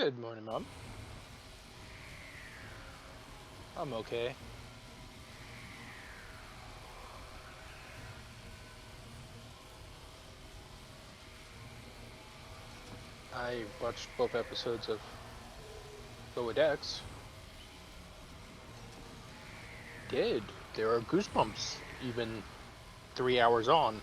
Good morning, Mom. I'm okay. I watched both episodes of Lower Decks. Did. There are goosebumps, even 3 hours on.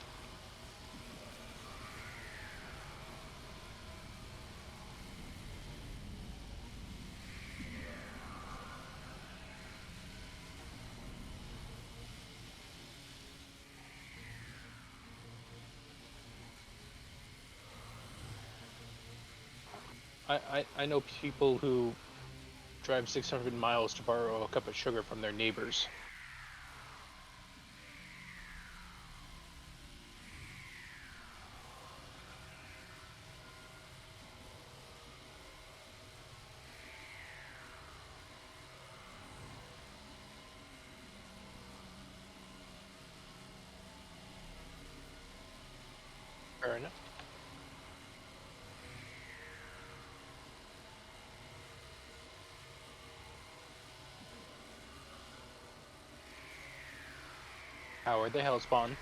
I know people who drive 600 miles to borrow a cup of sugar from their neighbors. Fair enough. Howard the Hellspawn.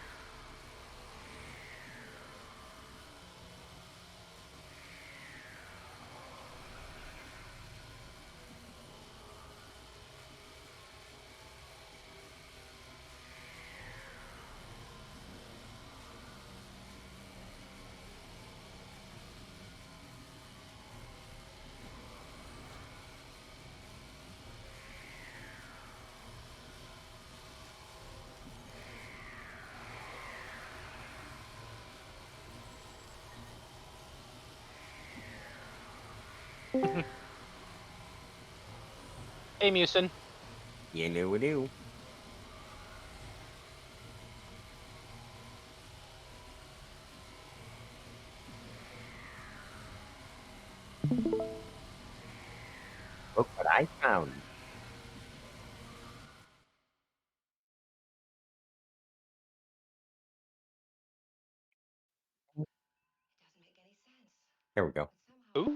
Hey, Musin. You know we do. Look what I found. It doesn't make any sense. There we go. But somehow I Ooh. see that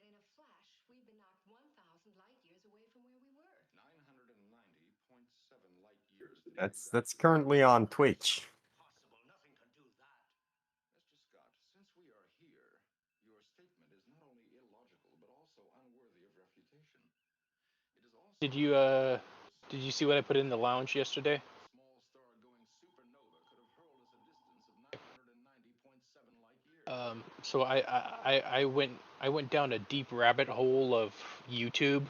in a flash, we've been knocked 1,000 light years away from where we were. 990.7 light years. That's currently on Twitch. Possible. Nothing can do that. Mr. Scott, since we are here, your statement is not only illogical, but also unworthy of refutation. It is also Did you see what I put in the lounge yesterday? a small star going supernova could have hurled us a distance of 990.7 light years. So I went down a deep rabbit hole of YouTube.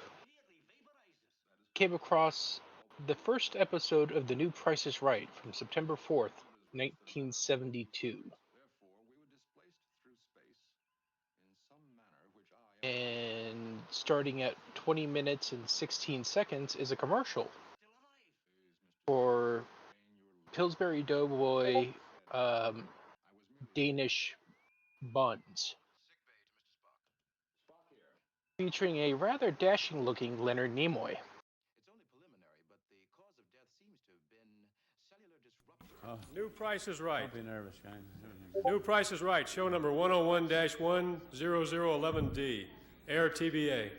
Came across the first episode of the new Price is Right from September 4th, 1972. Therefore, we were displaced through space in some manner which I And starting at 20 minutes and 16 seconds is a commercial for Pillsbury Doughboy Danish buns, featuring a rather dashing looking Leonard Nimoy. It's only preliminary, but the cause of death seems to have been cellular disruption. New Price is Right. Don't be nervous, guys. New Price is Right. Show number 101-10011D. Air TBA.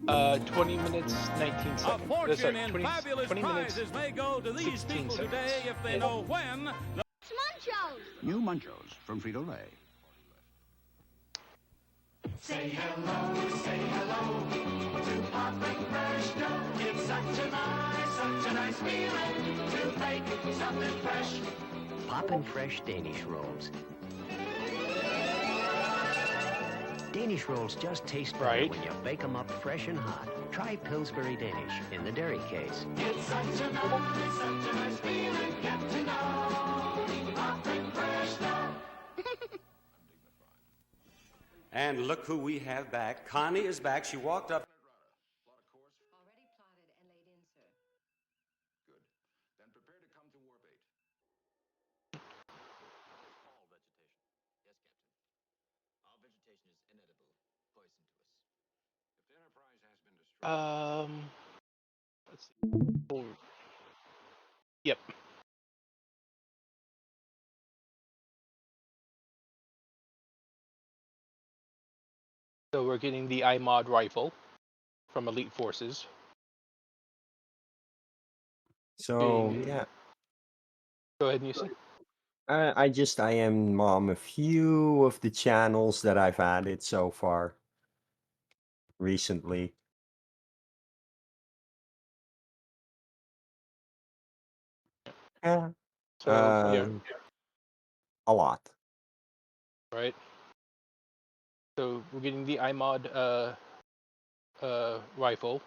20 minutes, 19 A seconds. fortune 20, in fabulous 20 minutes, prizes may go to these 16 people seconds. today if they Yeah. know when. It's Munchos! New Munchos from Frito-Lay. Say hello to Poppin' Fresh dough. It's such a nice feeling to bake something fresh. Poppin' Fresh Danish Rolls. Danish rolls just taste better Right. when you bake them up fresh and hot. Try Pillsbury Danish in the dairy case. It's such a nice feeling. Get to know Poppin' Fresh dough. And look who we have back. Connie is back. She walked up. Already plotted and laid in, sir. Good. Then prepare to come to warp 8. All vegetation. Yes, Captain. Our vegetation is inedible, poison to us. If the Enterprise has been destroyed. Let's see. Oh, yep. So we're getting the iMod rifle from Elite Forces. So Being- yeah, Go ahead, Musa. I am a few of the channels that I've added so far recently. Yeah, So yeah, a lot. right. So we're getting the iMod rifle,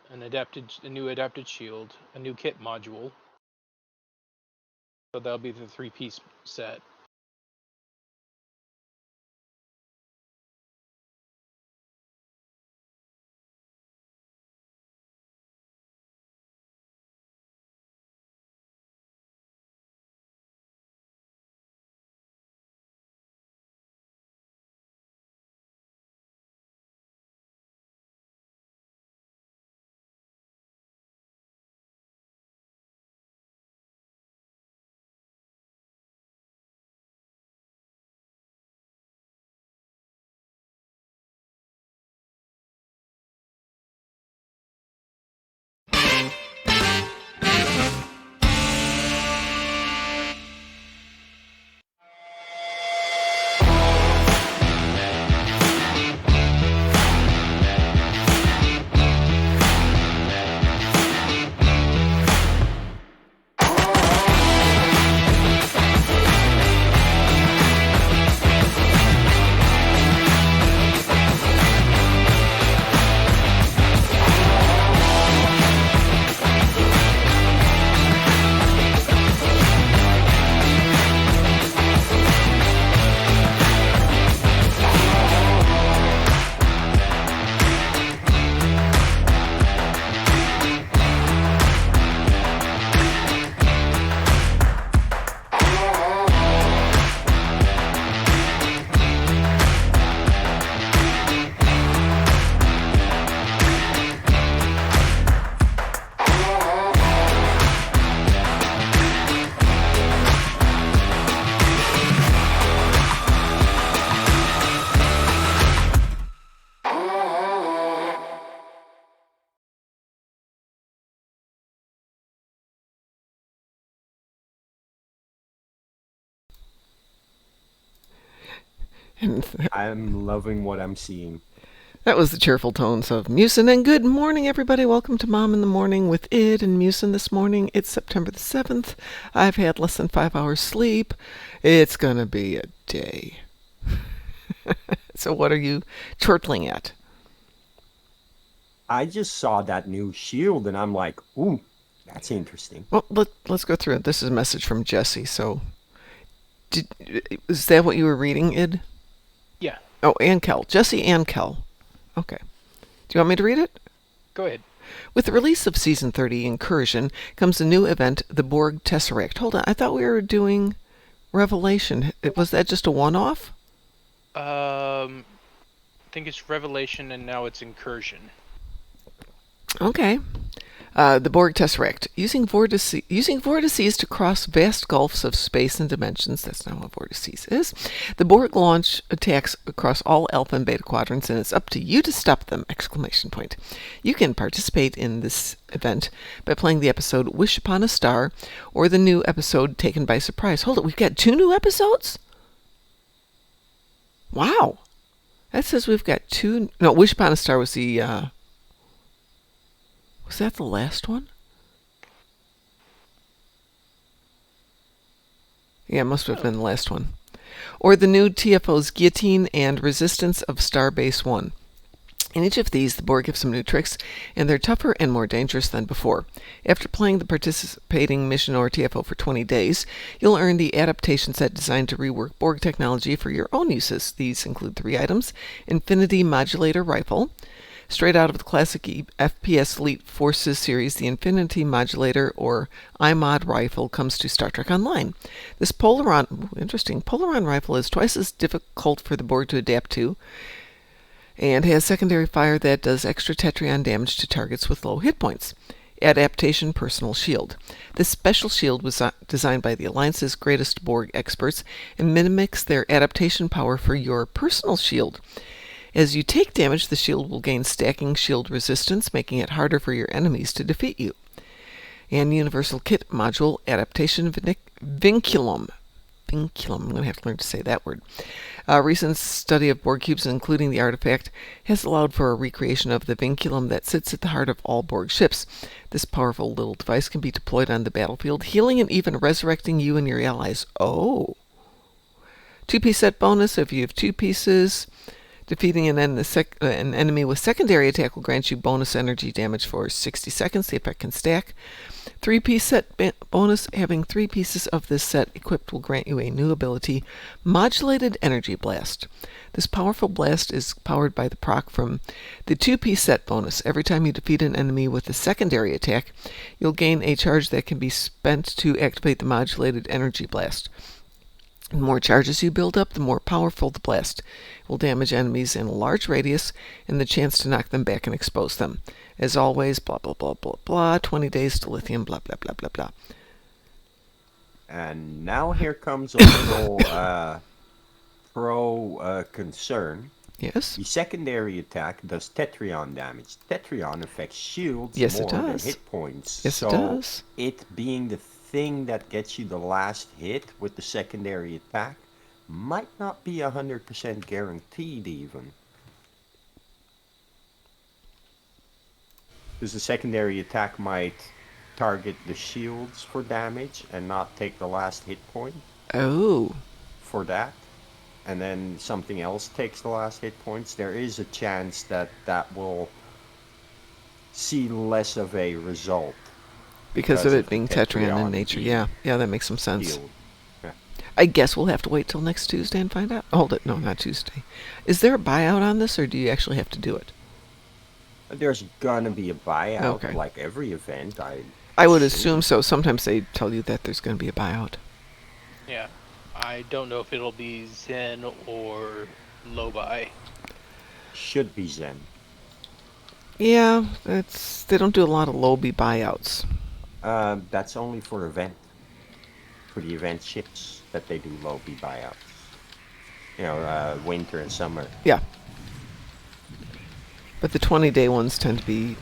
a new adapted shield, a new kit module. So that'll be the 3-piece set. And I'm loving what I'm seeing. that was the cheerful tones of Musin. And good morning, everybody. Welcome to Mom in the Morning with Id and Musin this morning. It's September the 7th. I've had less than 5 hours sleep. It's going to be a day. So what are you chortling at? I just saw that new shield and I'm like, ooh, that's interesting. Well, let's go through it. This is a message from Jesse. So is that what you were reading, Id? Yeah. Oh, and Kel. Jesse and Kel. Okay. Do you want me to read it? Go ahead. With the release of Season 30 Incursion comes a new event, the Borg Tesseract. Hold on, I thought we were doing Revelation. Was that just a one-off? I think it's Revelation and now it's Incursion. Okay. The Borg Tesseract. Using vortices to cross vast gulfs of space and dimensions, that's not what vortices is, the Borg launch attacks across all Alpha and Beta quadrants, and it's up to you to stop them! ! You can participate in this event by playing the episode Wish Upon a Star, or the new episode Taken by Surprise. Hold it, we've got 2 new episodes? Wow! That says we've got 2... No, Wish Upon a Star was the... Was that the last one? Yeah, it must have been the last one. Or the new TFO's Guillotine and Resistance of Starbase 1. In each of these, the Borg have some new tricks, and they're tougher and more dangerous than before. After playing the participating mission or TFO for 20 days, you'll earn the adaptation set designed to rework Borg technology for your own uses. These include 3 items: Infinity Modulator Rifle. Straight out of the classic FPS Elite Forces series, the Infinity Modulator, or iMod rifle, comes to Star Trek Online. This Polaron rifle is twice as difficult for the Borg to adapt to, and has secondary fire that does extra Tetrion damage to targets with low hit points. Adaptation Personal Shield. This special shield was designed by the Alliance's greatest Borg experts and mimics their adaptation power for your personal shield. As you take damage, the shield will gain stacking shield resistance, making it harder for your enemies to defeat you. And Universal Kit Module Adaptation Vinculum. Vinculum, I'm going to have to learn to say that word. A recent study of Borg cubes, including the artifact, has allowed for a recreation of the vinculum that sits at the heart of all Borg ships. This powerful little device can be deployed on the battlefield, healing and even resurrecting you and your allies. Oh! 2-piece set bonus if you have 2 pieces. Defeating an enemy with secondary attack will grant you bonus energy damage for 60 seconds. The effect can stack. 3-piece set bonus. Having 3 pieces of this set equipped will grant you a new ability, Modulated Energy Blast. This powerful blast is powered by the proc from the 2-piece set bonus. Every time you defeat an enemy with a secondary attack, you'll gain a charge that can be spent to activate the Modulated Energy Blast. The more charges you build up, the more powerful the blast will damage enemies in a large radius and the chance to knock them back and expose them. As always, blah, blah, blah, blah, blah, 20 days to lithium, blah, blah, blah, blah, blah. And now here comes a little concern. Yes? The secondary attack does Tetrion damage. Tetrion affects shields Yes, more it than does. hit points. Yes, so it does. it being the thing that gets you the last hit with the secondary attack might not be 100% guaranteed even. Because the secondary attack might target the shields for damage and not take the last hit point Oh. for that. And then something else takes the last hit points. There is a chance that that will see less of a result. Because of it the being Tetrion in Tetrion nature. being Yeah, that makes some sense. healed. Yeah. I guess we'll have to wait till next Tuesday and find out. Hold it. No, not Tuesday. Is there a buyout on this, or do you actually have to do it? There's gonna be a buyout, Okay. like every event. I would assume so. Sometimes they tell you that there's going to be a buyout. Yeah. I don't know if it'll be Zen or Lobi. Should be Zen. Yeah, they don't do a lot of Lobi buyouts. That's only for the event ships that they do Lobi buyouts. You know, winter and summer. Yeah. But the 20-day ones tend to be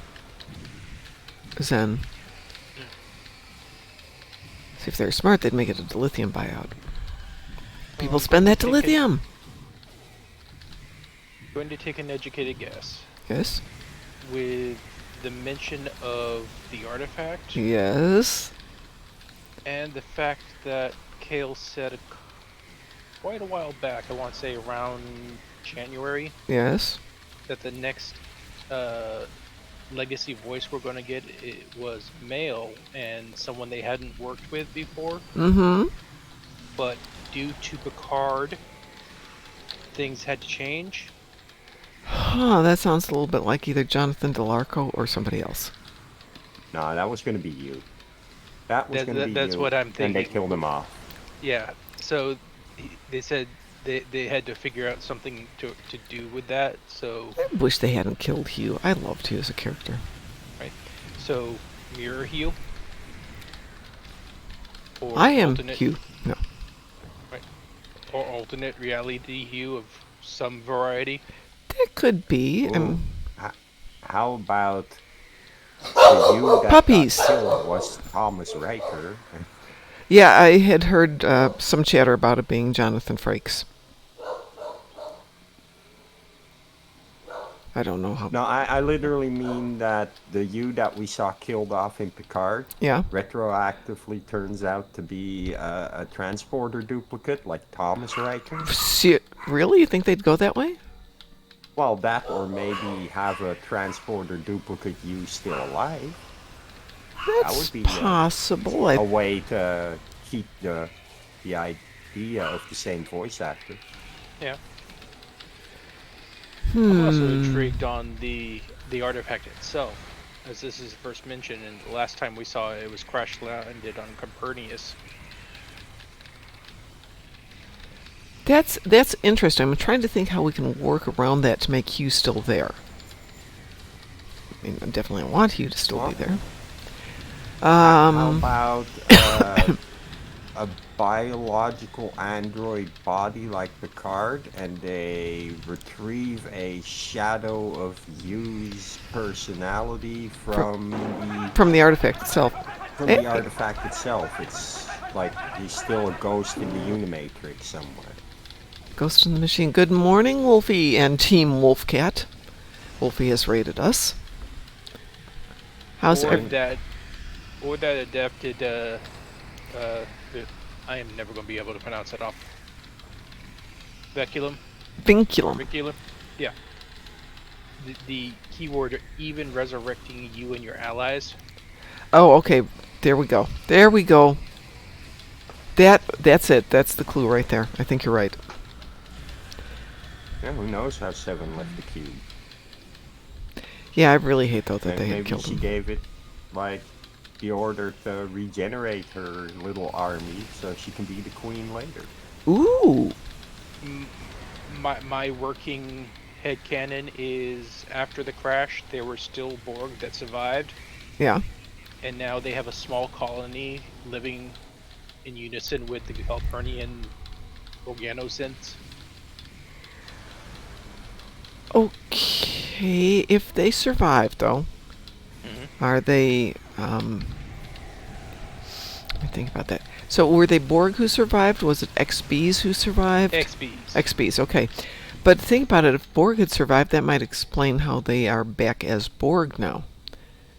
Zen. See, if they're smart, they'd make it a dilithium buyout. People spend that dilithium. Going to take an educated guess. Yes. With the mention of the artifact Yes. and the fact that Kale said quite a while back, I want to say around January, Yes. that the next legacy voice we're going to get it was male and someone they hadn't worked with before. Mm-hmm. But due to Picard, things had to change. Huh, that sounds a little bit like either Jonathan DeLarco or somebody else. No, that was going to be you. That was going to be That's you. what I'm And thinking. they killed him off. Yeah, so they said they had to figure out something to do with that. So I wish they hadn't killed Hugh. I loved Hugh as a character. right, so mirror Hugh. Or I am alternate- Hugh. No. Right, or alternate reality Hugh of some variety. That could be. Ooh. How about the you that Puppies. got killed was Thomas Riker? Yeah, I had heard some chatter about it being Jonathan Frakes. I don't know how. No, I literally mean that the you that we saw killed off in Picard Yeah. retroactively turns out to be a transporter duplicate like Thomas Riker. Really? You think they'd go that way? Well, that or maybe have a transporter duplicate you still alive. That That's would be possible. a way to keep the idea of the same voice actor. Yeah. I'm also intrigued on the artifact itself, as this is the first mention, and the last time we saw it, it was crash landed on Copernicus. That's interesting. I'm trying to think how we can work around that to make Hugh still there. I mean, I definitely want Hugh to still be there. How about a biological android body like Picard, and they retrieve a shadow of Yu's personality from the artifact itself. the artifact itself. It's like he's still a ghost in the Unimatrix somewhere. Ghost in the Machine. Good morning, Wolfie and Team Wolfcat. Wolfie has rated us. How's or ev- that adapted? I am never going to be able to pronounce that off. Vinculum. Vinculum. Yeah. The keyword even resurrecting you and your allies. Oh, okay. There we go. There we go. That's it. That's the clue right there. I think you're right. Yeah, who knows how Seven left the cube? Yeah, I really hate though that And they had maybe killed she him. gave it like the order to regenerate her little army so she can be the queen later. Ooh. My working headcanon is after the crash there were still Borg that survived. Yeah. And now they have a small colony living in unison with the Calpurnian Organosynths. Okay, if they survive though, are they let me think about that. So were they Borg who survived? Was it XBs who survived? XBs, okay. But think about it, if Borg had survived, that might explain how they are back as Borg now.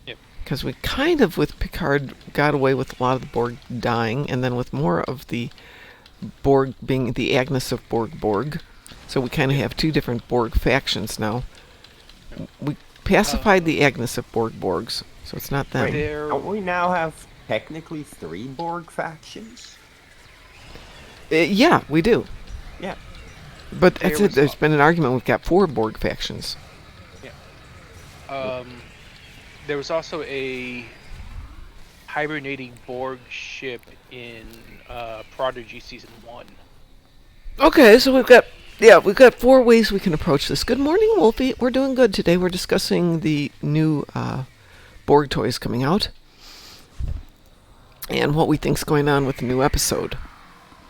Yep. Because we kind of, with Picard, got away with a lot of the Borg dying, and then with more of the Borg being the Agnes of Borg. So we kind of have two different Borg factions now. We pacified the Agnes of Borgs, so it's not them. Don't we now have technically 3 Borg factions? Yeah, we do. Yeah. But that's it. There's been an argument. We've got 4 Borg factions. Yeah. There was also a hibernating Borg ship in Prodigy Season 1. Okay, so we've got 4 ways we can approach this. Good morning, Wolfie. We're doing good today. We're discussing the new Borg toys coming out and what we think's going on with the new episode.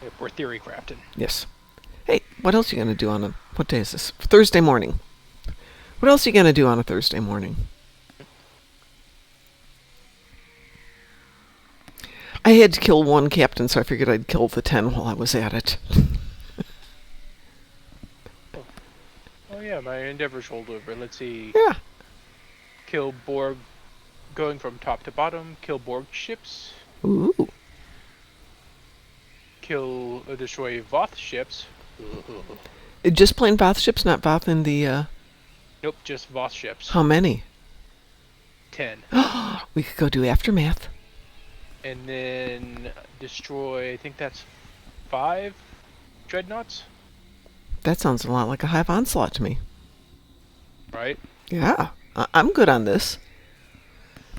Yep, we're theory crafting. Yes. Hey, what else are you going to do on what day is this? Thursday morning. What else are you going to do on a Thursday morning? I had to kill 1 captain, so I figured I'd kill the 10 while I was at it. Oh yeah, my endeavor's rolled over. Let's see. Yeah. Kill Borg, going from top to bottom. Kill Borg ships. Ooh. Destroy Voth ships. Just plain Voth ships, not Voth in the. Nope, just Voth ships. How many? 10. We could go do Aftermath. And then destroy, I think that's 5 dreadnoughts. That sounds a lot like a Hive Onslaught to me. Right? Yeah, I'm good on this.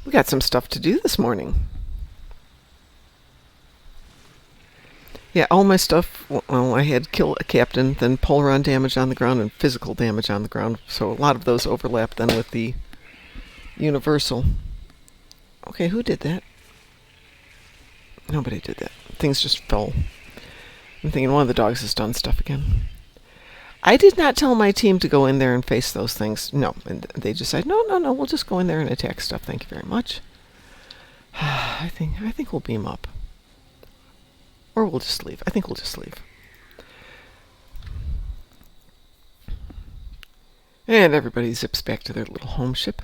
We got some stuff to do this morning. Yeah, all my stuff, well, I had kill a captain, then Polaron damage on the ground, and physical damage on the ground. So a lot of those overlap then with the Universal. Okay, who did that? Nobody did that. Things just fell. I'm thinking one of the dogs has done stuff again. I did not tell my team to go in there and face those things. No, and they just said, no, we'll just go in there and attack stuff. Thank you very much. I think we'll beam up. Or we'll just leave. I think we'll just leave. And everybody zips back to their little home ship.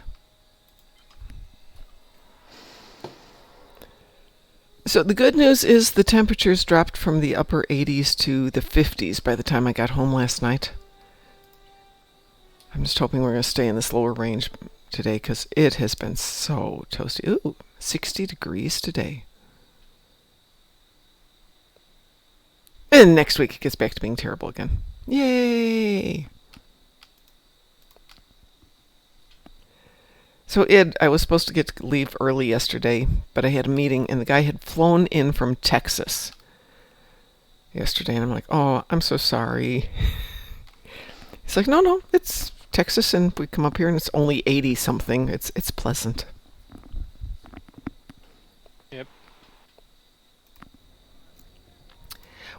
So the good news is the temperatures dropped from the upper 80s to the 50s by the time I got home last night. I'm just hoping we're going to stay in this lower range today because it has been so toasty. Ooh, 60 degrees today. And next week it gets back to being terrible again. Yay! So Ed, I was supposed to get to leave early yesterday, but I had a meeting and the guy had flown in from Texas yesterday, and I'm like, oh, I'm so sorry. He's like, no, it's Texas, and we come up here and it's only 80 something. It's pleasant. Yep.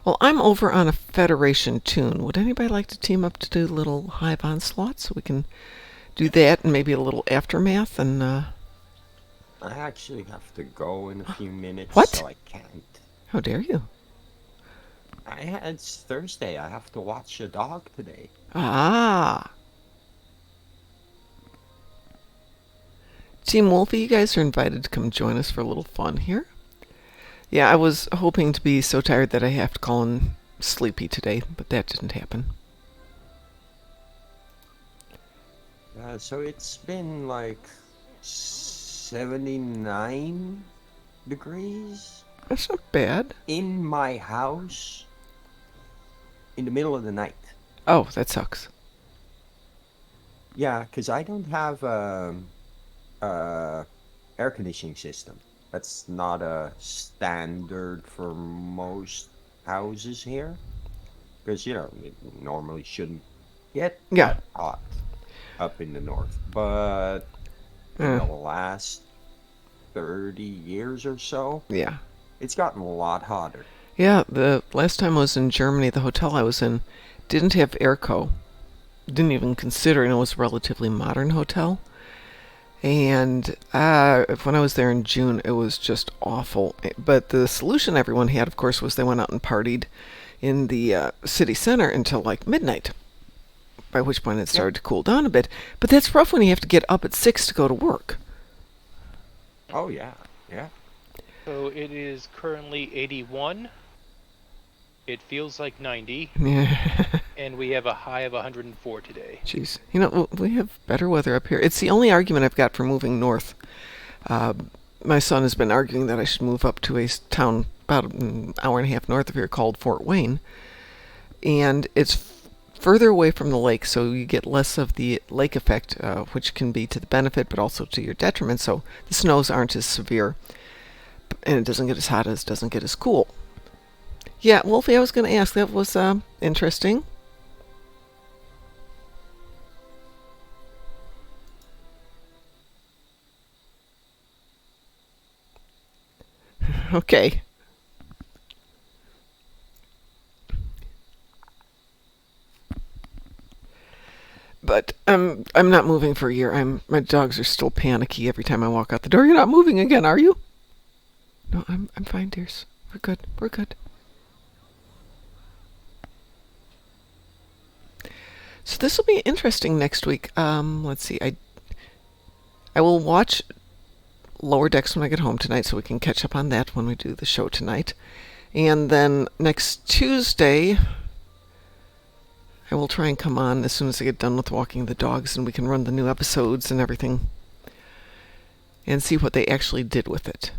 Well, I'm over on a Federation tune. Would anybody like to team up to do a little Hive Onslaught so we can do that and maybe a little Aftermath? And I actually have to go in a few minutes, What? so I can't. How dare you? It's Thursday. I have to watch a dog today. Ah. Team Wolfie, you guys are invited to come join us for a little fun here. Yeah, I was hoping to be so tired that I have to call in sleepy today, but that didn't happen. So it's been like 79 degrees That's not bad. in my house in the middle of the night. Oh, that sucks. Yeah, because I don't have air conditioning system. That's not a standard for most houses here. Because, you know, it normally shouldn't get Yeah. that hot up in the north. But in the last 30 years or so, Yeah. it's gotten a lot hotter. Yeah, the last time I was in Germany, the hotel I was in didn't have airco. Didn't even consider, and it was a relatively modern hotel. And when I was there in June, it was just awful. But the solution everyone had, of course, was they went out and partied in the city center until like midnight, by which point it started to cool down a bit. But that's rough when you have to get up at 6 to go to work. Oh, yeah, yeah. So it is currently 81. It feels like 90. Yeah. And we have a high of 104 today. Jeez. You know, we have better weather up here. It's the only argument I've got for moving north. My son has been arguing that I should move up to a town about an hour and a half north of here called Fort Wayne. And it's further away from the lake, so you get less of the lake effect, which can be to the benefit but also to your detriment. So the snows aren't as severe, and it doesn't get as hot as doesn't get as cool. Yeah, Wolfie, I was going to ask. That was interesting. Okay. But I'm not moving for a year. My dogs are still panicky every time I walk out the door. You're not moving again, are you? No, I'm fine, dears. We're good. We're good. So this will be interesting next week. Let's see. I will watch Lower Decks when I get home tonight, so we can catch up on that when we do the show tonight. And then next Tuesday, I will try and come on as soon as I get done with walking the dogs, and we can run the new episodes and everything and see what they actually did with it.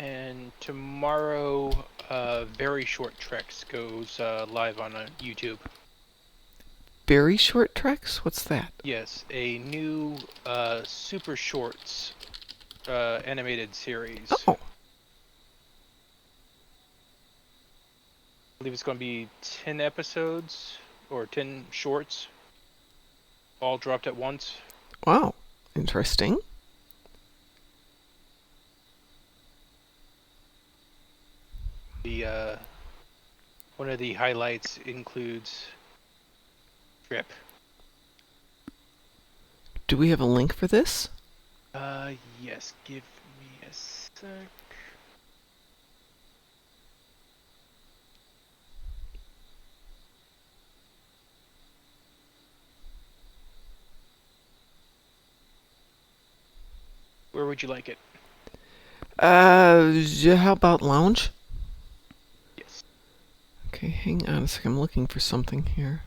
And tomorrow, Very Short Treks goes live on YouTube. Very Short Treks? What's that? Yes, a new Super Shorts animated series. Oh. I believe it's going to be 10 episodes, or 10 shorts, all dropped at once. Wow. Interesting. The one of the highlights includes Trip. Do we have a link for this? Yes, give me a sec. Where would you like it? How about Lounge? Yes. Okay, hang on a second. I'm looking for something here.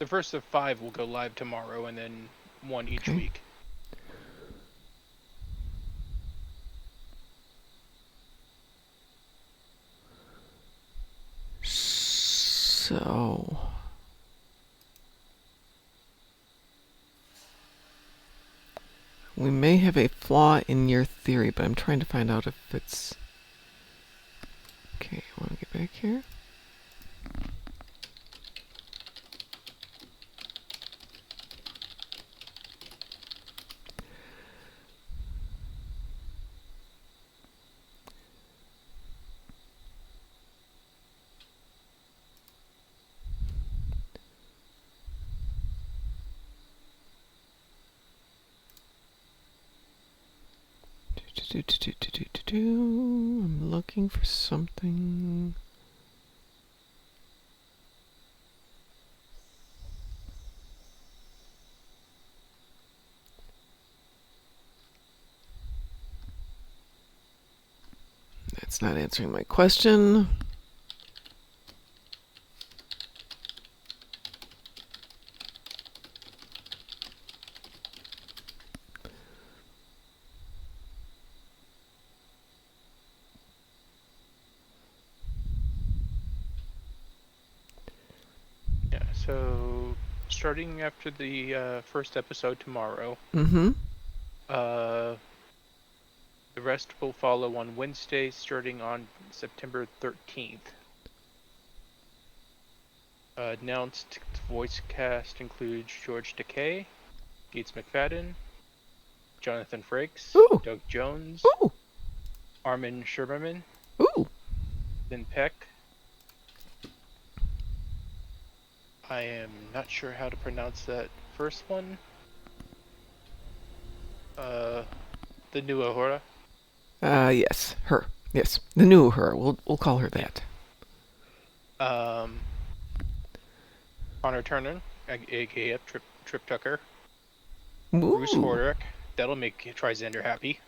The first of 5 will go live tomorrow, and then one each week. So we may have a flaw in your theory, but I'm trying to find out if it's... Okay, I want to get back here. I'm looking for something. That's not answering my question. Yeah, so starting after the first episode tomorrow, Mm-hmm. the rest will follow on Wednesday, starting on September 13th. Announced voice cast includes George Takei, Gates McFadden, Jonathan Frakes, Ooh. Doug Jones, Ooh. Armin Sherberman, Ooh. Lynn Peck. I am not sure how to pronounce that first one. The new Ahura. Yes, her. Yes, the new her. We'll call her that. Connor Turner, aka Trip Tucker. Ooh. Bruce Horderick. That'll make Trizander happy.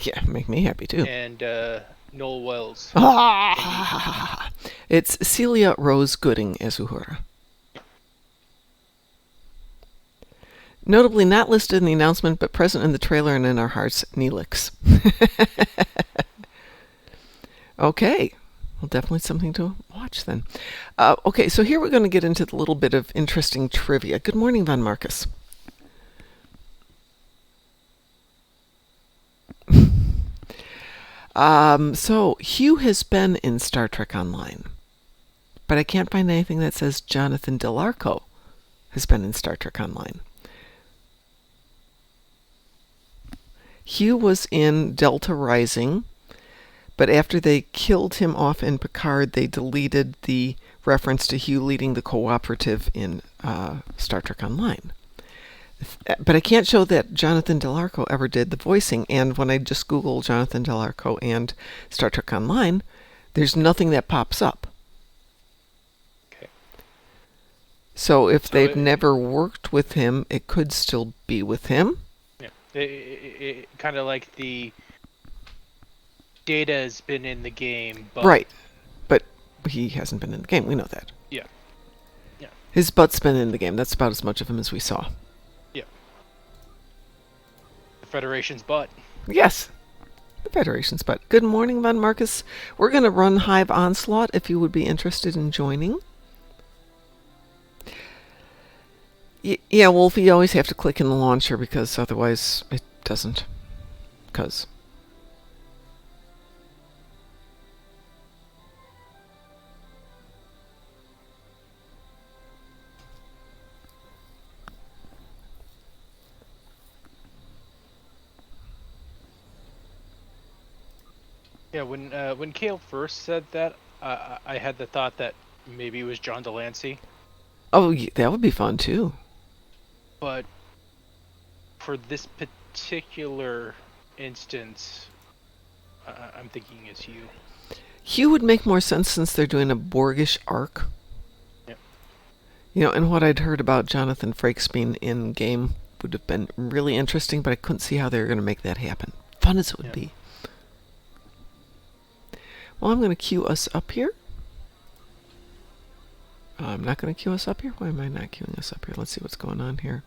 Yeah, make me happy too. And Noel Wells. It's Celia Rose Gooding as Uhura. Notably not listed in the announcement, but present in the trailer and in our hearts, Neelix. Okay. Well, definitely something to watch then. Okay, so here we're going to get into the little bit of interesting trivia. Good morning, Von Marcus. So Hugh has been in Star Trek Online, but I can't find anything that says Jonathan Del Arco has been in Star Trek Online. Hugh was in Delta Rising, but after they killed him off in Picard, they deleted the reference to Hugh leading the cooperative in Star Trek Online. But I can't show that Jonathan Del Arco ever did the voicing, and when I just Google Jonathan Del Arco and Star Trek Online, there's nothing that pops up. Okay. So if they've never worked with him, it could still be with him. Yeah, it kind of like the Data has been in the game, but Right, but he hasn't been in the game. We know that. Yeah. Yeah. His butt's been in the game. That's about as much of him as we saw. Yeah. The Federation's butt. Yes, the Federation's butt. Good morning, Von Marcus. We're going to run Hive Onslaught if you would be interested in joining. Yeah, Wolfie, you always have to click in the launcher because otherwise it doesn't. Because... Yeah, when Kale first said that, I had the thought that maybe it was John Delancey. Oh, yeah, that would be fun too. But for this particular instance, I'm thinking it's Hugh. Hugh would make more sense since they're doing a Borgish arc. Yep. You know, and what I'd heard about Jonathan Frakes being in game would have been really interesting, but I couldn't see how they were going to make that happen. Fun as it would be. Well, I'm going to queue us up here. I'm not going to queue us up here. Why am I not queuing us up here? Let's see what's going on here.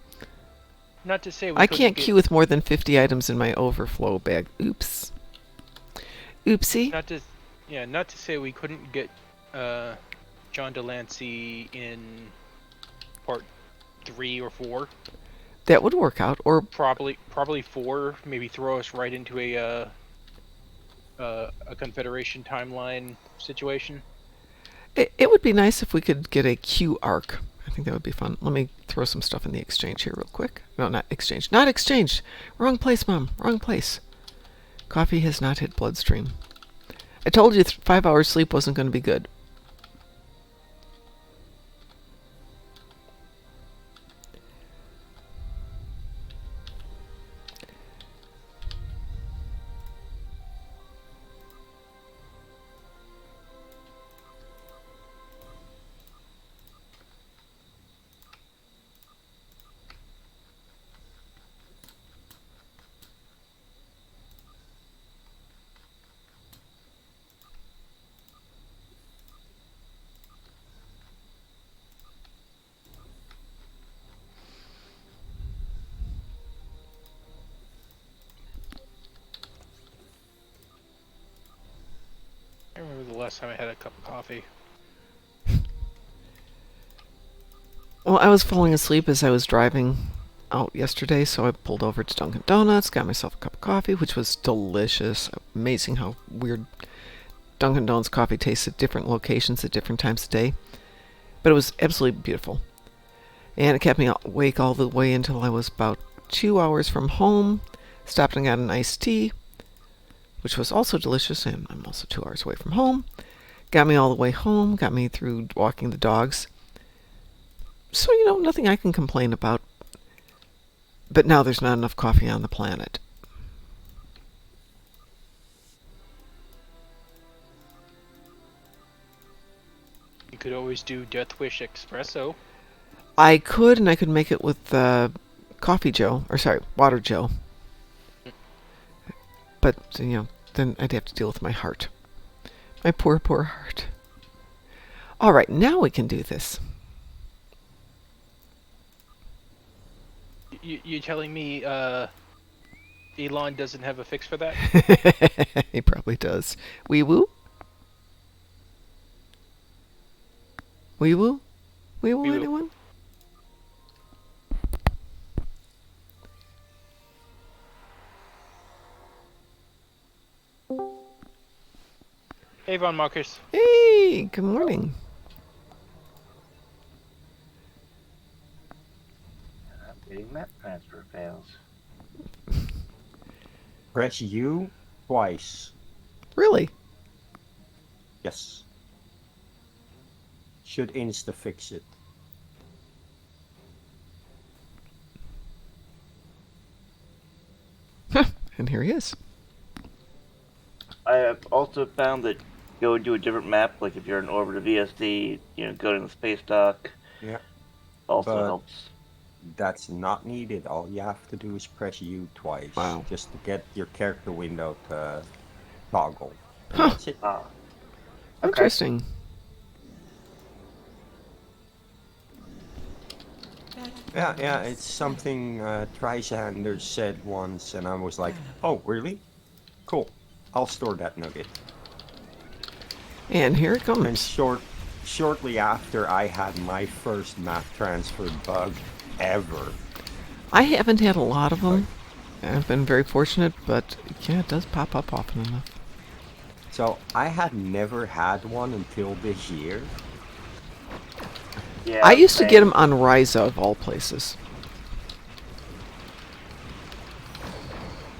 Not to say I can't queue with more than 50 items in my overflow bag. Oops. Oopsie. Not to say we couldn't get John Delancey in part 3 or 4. That would work out, or probably 4. Maybe throw us right into a Confederation timeline situation. It would be nice if we could get a Q arc. I think that would be fun. Let me throw some stuff in the exchange here real quick. No, not exchange. Not exchange! Wrong place, Mom. Wrong place. Coffee has not hit bloodstream. I told you 5 hours sleep wasn't going to be good. last time I had a cup of coffee. Well, I was falling asleep as I was driving out yesterday, so I pulled over to Dunkin' Donuts, got myself a cup of coffee, which was delicious. Amazing how weird Dunkin' Donuts coffee tastes at different locations at different times of day. But it was absolutely beautiful. And it kept me awake all the way until I was about 2 hours from home. Stopped and got an iced tea, which was also delicious, and I'm also 2 hours away from home. Got me all the way home, got me through walking the dogs. So, nothing I can complain about. But now there's not enough coffee on the planet. You could always do Death Wish espresso. I could, and I could make it with Coffee Joe, Water Joe. But, then I'd have to deal with my heart. My poor, poor heart. All right, now we can do this. You telling me Elon doesn't have a fix for that? He probably does. Wee woo? Wee woo? Wee woo, anyone? Hey, Von Marcus. Hey, good morning. Updating map transfer fails. Press U twice. Really? Yes. Should insta-fix it. And here he is. I have also found that go to a different map, like if you're in orbit of VSD, go to the space dock. Yeah. Also But helps. that's not needed. All you have to do is press U twice. Wow. Just to get your character window to toggle. And Huh. that's it. Interesting. Yeah, it's something Trisander said once, and I was like, oh, really? Cool. I'll store that nugget. And here it comes. And shortly after, I had my first map transfer bug ever. I haven't had a lot of them. I've been very fortunate, but yeah, it does pop up often enough. So I had never had one until this year. Yeah, I used to get them on Ryza, of all places.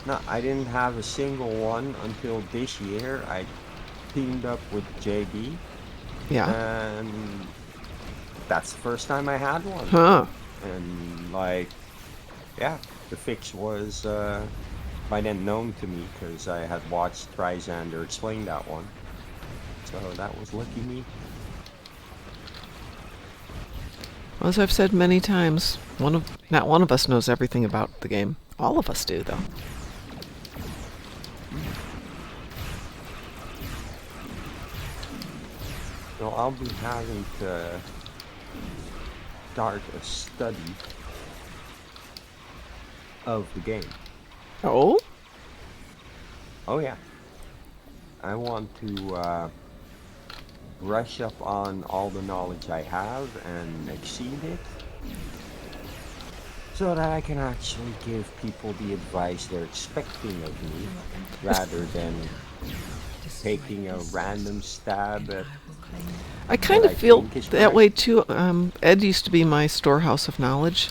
No, I didn't have a single one until this year. I teamed up with JB. Yeah. And that's the first time I had one. Huh. And yeah, the fix was by then known to me because I had watched Trisander explain that one. So that was lucky me. Well, as I've said many times, not one of us knows everything about the game. All of us do, though. So I'll be having to start a study of the game. Oh? Oh yeah. I want to brush up on all the knowledge I have and exceed it, so that I can actually give people the advice they're expecting of me, rather than taking a random stab at. I kind what of I feel think is that right. way too. Ed used to be my storehouse of knowledge.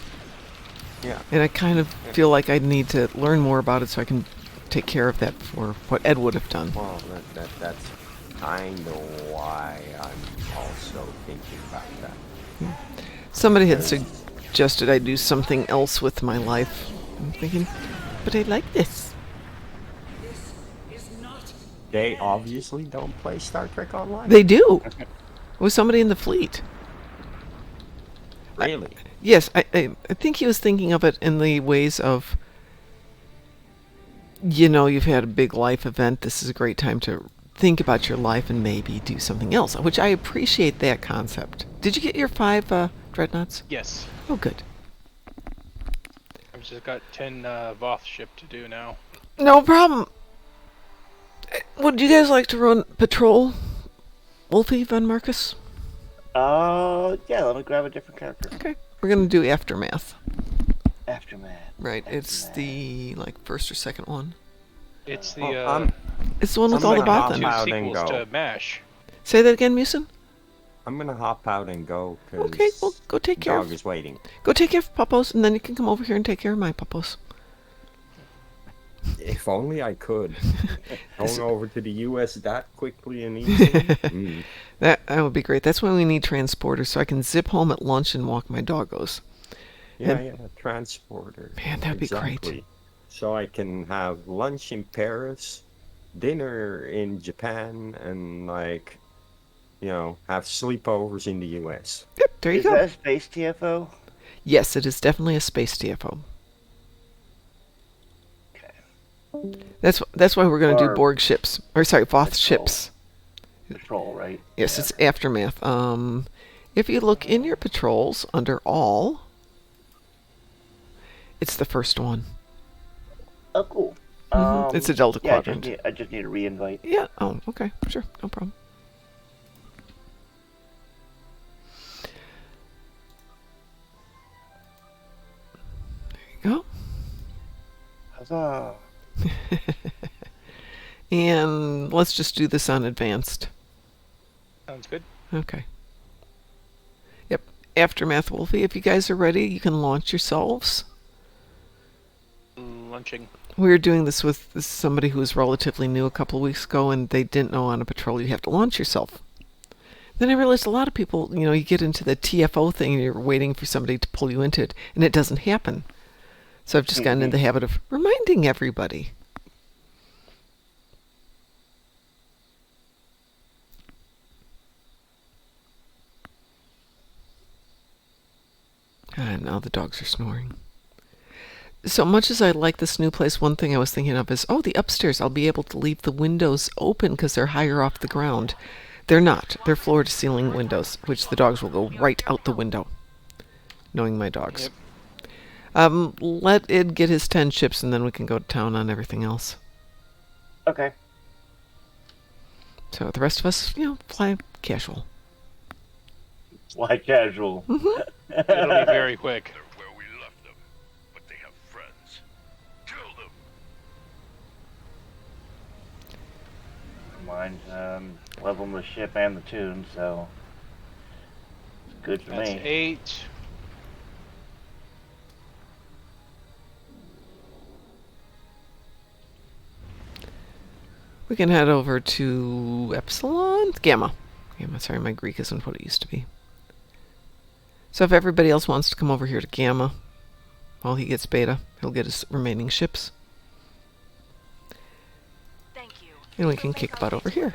Yeah. And I kind of feel like I need to learn more about it so I can take care of that for what Ed would have done. Well, that's kind of why I'm also thinking about that. Somebody had suggested I do something else with my life. I'm thinking, but I like this. They obviously don't play Star Trek Online. They do. With somebody in the fleet. Really? Yes, I think he was thinking of it in the ways of, you've had a big life event. This is a great time to think about your life and maybe do something else, which I appreciate that concept. Did you get your 5 dreadnoughts? Yes. Oh, good. I've just got 10 Voth ship to do now. No problem. Would you guys like to run patrol Wolfie Von Marcus? Yeah, let me grab a different character. Okay. We're going to do Aftermath. Aftermath. Right, it's the, first or second one. It's the It's the one with all the gonna Bothan. hop out and sequels go. to MASH. Say that again, Musin? I'm gonna hop out and go because Okay, well, go take care dog of... is waiting. Go take care of Puppos, and then you can come over here and take care of my Puppos. If only I could. Going over to the U.S. that quickly and easily. That would be great. That's why we need transporters, so I can zip home at lunch and walk my doggos. Yeah, transporter. Man, that'd be great. So I can have lunch in Paris, dinner in Japan, and have sleepovers in the U.S. Yep, there you Is go. that a space TFO? Yes, it is definitely a space TFO. That's why we're going to do Borg ships. Or sorry, Voth ships. Patrol, right? Yes, it's Aftermath. If you look in your patrols under all, it's the first one. Oh, cool. It's a Delta yeah, Quadrant. I just need a re-invite. Yeah. Oh, okay. Sure. No problem. There you go. Huzzah. And let's just do this on advanced. Sounds good. Okay. Yep. Aftermath, Wolfie. If you guys are ready, you can launch yourselves. Lunching. We were doing this with somebody who was relatively new a couple of weeks ago, and they didn't know on a patrol you have to launch yourself. Then I realized a lot of people, you get into the TFO thing and you're waiting for somebody to pull you into it, and it doesn't happen. So I've just gotten in the habit of reminding everybody. And now the dogs are snoring. So much as I like this new place, one thing I was thinking of is, the upstairs, I'll be able to leave the windows open because they're higher off the ground. They're not. They're floor-to-ceiling windows, which the dogs will go right out the window, knowing my dogs. Yep. Let Id get his 10 chips, and then we can go to town on everything else. Okay. So the rest of us, fly casual. Fly casual. It'll be very quick. Mine's leveling the ship and the tune, so it's good for That's me. 8. We can head over to Epsilon? Gamma. Sorry, my Greek isn't what it used to be. So if everybody else wants to come over here to Gamma, while he gets Beta, he'll get his remaining ships. And we can kick butt over here.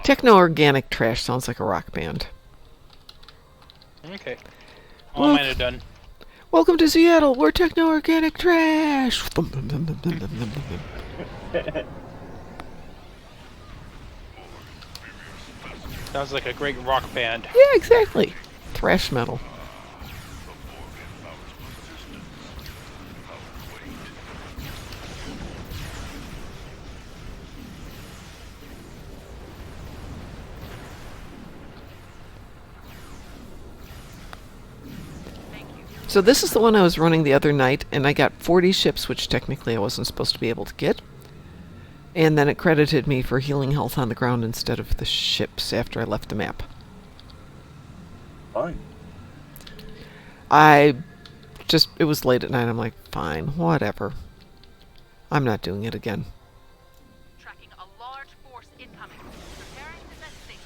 Techno-organic trash sounds like a rock band. Okay. All mine are done. Welcome to Seattle. We're techno-organic trash. Sounds like a great rock band. Yeah, exactly. Thrash metal. So this is the one I was running the other night, and I got 40 ships, which technically I wasn't supposed to be able to get. And then it credited me for healing health on the ground instead of the ships after I left the map. Fine. It was late at night, I'm like, fine, whatever. I'm not doing it again. Tracking a large force incoming. Preparing to set station.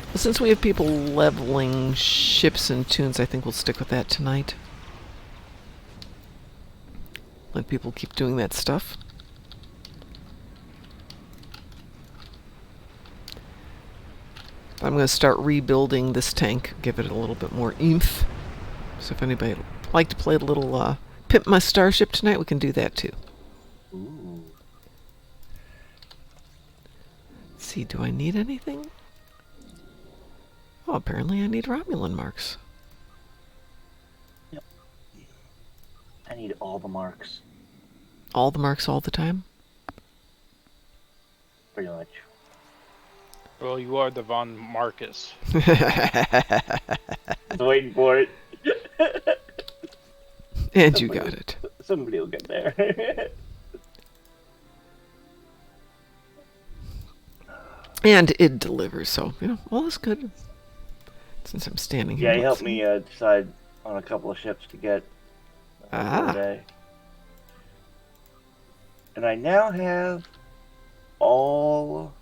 Well, since we have people leveling ships and tunes, I think we'll stick with that tonight. Let people keep doing that stuff. I'm going to start rebuilding this tank, give it a little bit more oomph. So if anybody would like to play a little Pimp My Starship tonight, we can do that too. Ooh. see, do I need anything? Oh, apparently I need Romulan marks. Yep. I need all the marks. All the marks all the time? Pretty much. Well, you are the Von Marcus. I was waiting for it. And you got it. Somebody will get there. And it delivers, so, all is good. Since I'm standing here. Yeah, he helped me decide on a couple of ships to get today. And I now have all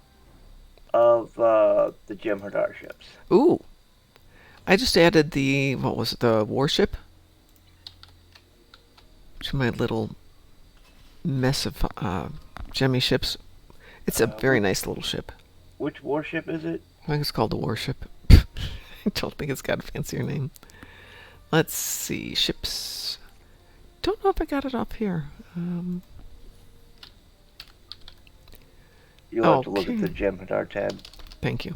of the Jem'Hadar ships. Ooh. I just added the warship? To my little mess of Jemmy ships. It's a very nice little ship. Which warship is it? I think it's called the warship. I don't think it's got a fancier name. Let's see. Ships. Don't know if I got it up here. You'll have to look at the Jem'Hadar tab. Thank you.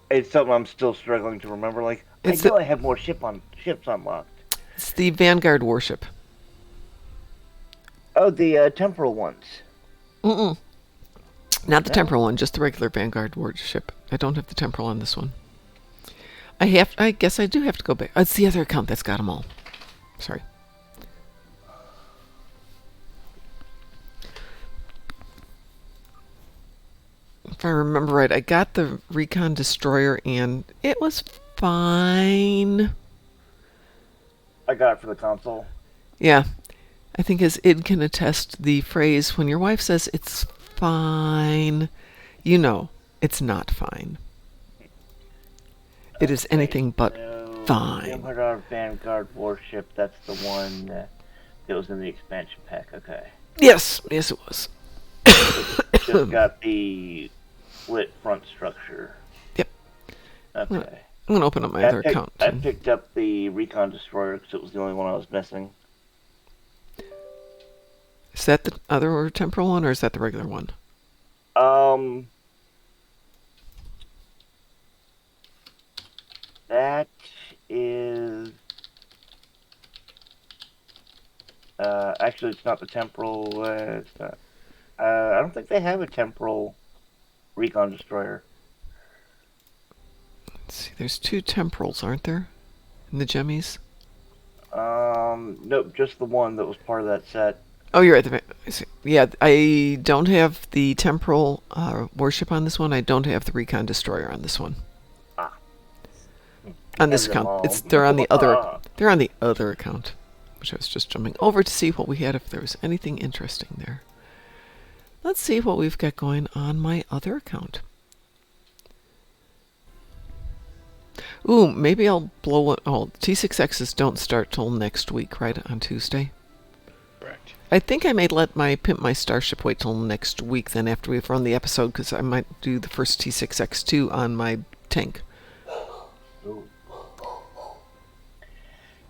It's something I'm still struggling to remember. Like, I know I have more ships unlocked. It's the Vanguard warship. Oh, the temporal ones. Mm-mm. Not the temporal one, just the regular Vanguard warship. I don't have the temporal on this one. I guess I do have to go back. It's the other account that's got them all. Sorry. If I remember right, I got the Recon Destroyer and it was fine. I got it for the console. Yeah. I think as Id can attest, the phrase, when your wife says it's fine, it's not fine. It is anything but fine. Jem'Hadar Vanguard warship, that's the one that was in the expansion pack, okay. Yes, it was. Just got the split front structure. Yep. Okay. I'm going to open up my other account. I picked up the Recon Destroyer because it was the only one I was missing. Is that the other temporal one, or is that the regular one? That is... actually, it's not the temporal... it's not. I don't think they have a temporal Recon Destroyer. Let's see, there's 2 temporals, aren't there? In the Jemmies? Nope, just the one that was part of that set. Oh, you're right. Yeah, I don't have the temporal warship on this one. I don't have the Recon Destroyer on this one. On this account, they're on the other. They're on the other account, which I was just jumping over to see what we had, if there was anything interesting there. Let's see what we've got going on my other account. Ooh, maybe I'll blow it. Oh, T6Xs don't start till next week, right? On Tuesday. Correct. I think I may let my Pimp My Starship wait till next week, then after we've run the episode, because I might do the first T6X2 on my tank. Ooh.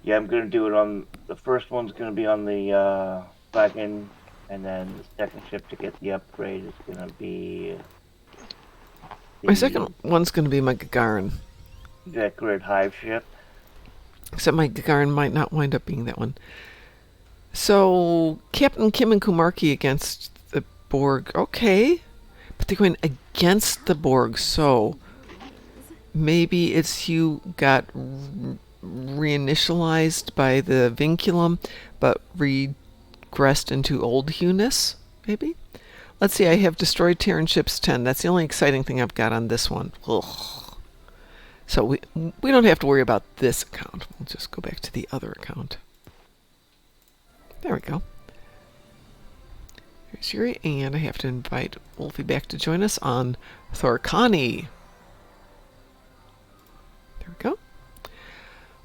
Yeah, I'm going to do it on... The first one's going to be on the wagon, and then the second ship to get the upgrade is going to be... My second one's going to be my Gagarin. Decorated Hive ship. Except my Gagarin might not wind up being that one. So, Captain Kim and Kumarki against the Borg. Okay. But they're going against the Borg, so... Maybe it's Hugh got reinitialized by the vinculum, but regressed into old Hughness, maybe? Let's see, I have destroyed Terran ships 10. That's the only exciting thing I've got on this one. Ugh. So we don't have to worry about this account. We'll just go back to the other account. There we go. Here's Yuri, and I have to invite Wolfie back to join us on Thorkani. There we go.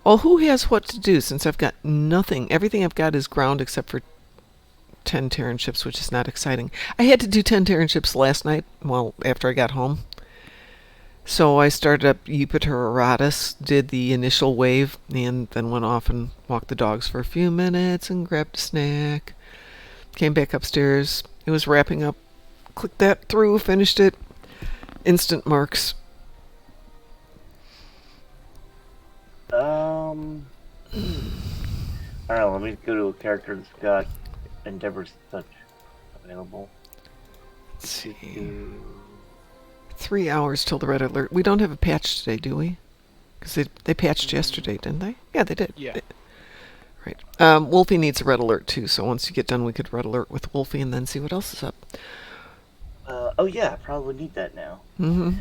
Well, who has what to do, since I've got nothing? Everything I've got is ground except for 10 Terran ships, which is not exciting. I had to do 10 Terran ships last night, well, after I got home. So I started up Jupiter Aratus, did the initial wave, and then went off and walked the dogs for a few minutes and grabbed a snack. Came back upstairs. It was wrapping up Click that through, finished it. Instant marks. I don't know, let me go to a character that's got Endeavor Such available. Let's see. 3 hours till the red alert. We don't have a patch today, do we? Because they patched yesterday, didn't they? Yeah, they did. Yeah. Right. Wolfie needs a red alert too, so once you get done, we could red alert with Wolfie and then see what else is up. Oh yeah, I probably need that now. Mm-hmm.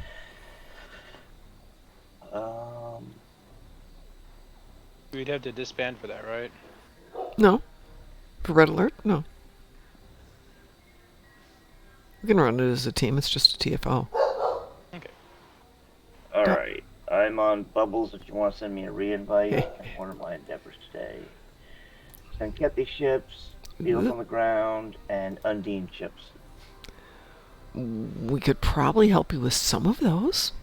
We'd have to disband for that, right? No. For red alert? No. We can run it as a team. It's just a TFO. Okay. Alright. I'm on Bubbles if you want to send me a re-invite. One of my endeavors today. And Kethy ships, Beetles on the ground, and Undine ships. We could probably help you with some of those.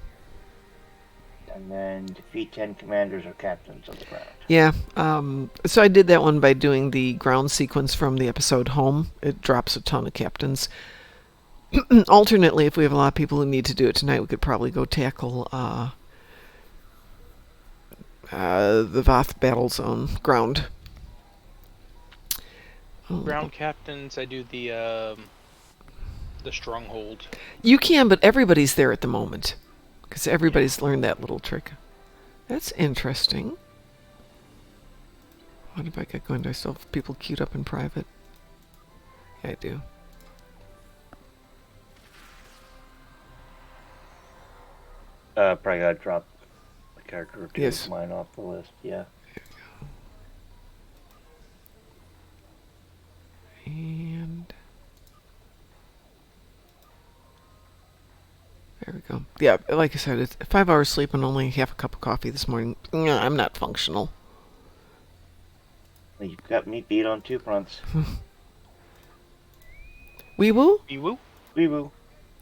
And then defeat 10 commanders or captains on the ground. Yeah. So I did that one by doing the ground sequence from the episode Home. It drops a ton of captains. Alternately, if we have a lot of people who need to do it tonight, we could probably go tackle the Voth battle zone ground. Ground captains, I do the stronghold. You can, but everybody's there at the moment. Because everybody's learned that little trick. That's interesting. What have I got going? Do I still have people queued up in private? Yeah, I do. Probably gotta drop a character or two Yes. of mine off the list, yeah. And there we go. Yeah, like I said, it's 5 hours sleep and only half a cup of coffee this morning. I'm not functional. Well, you've got me beat on 2 fronts. Wee woo? Wee woo? Wee woo.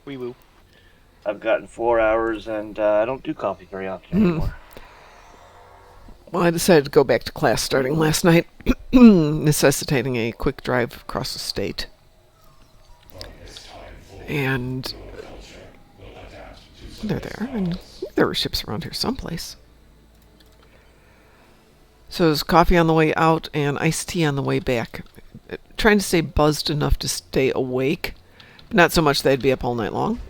Wee woo. I've gotten 4 hours and I don't do coffee very often anymore. Well, I decided to go back to class starting last night, necessitating a quick drive across the state. And they're there, and there were ships around here someplace. So there's coffee on the way out and iced tea on the way back. Trying to stay buzzed enough to stay awake. Not so much that I'd be up all night long.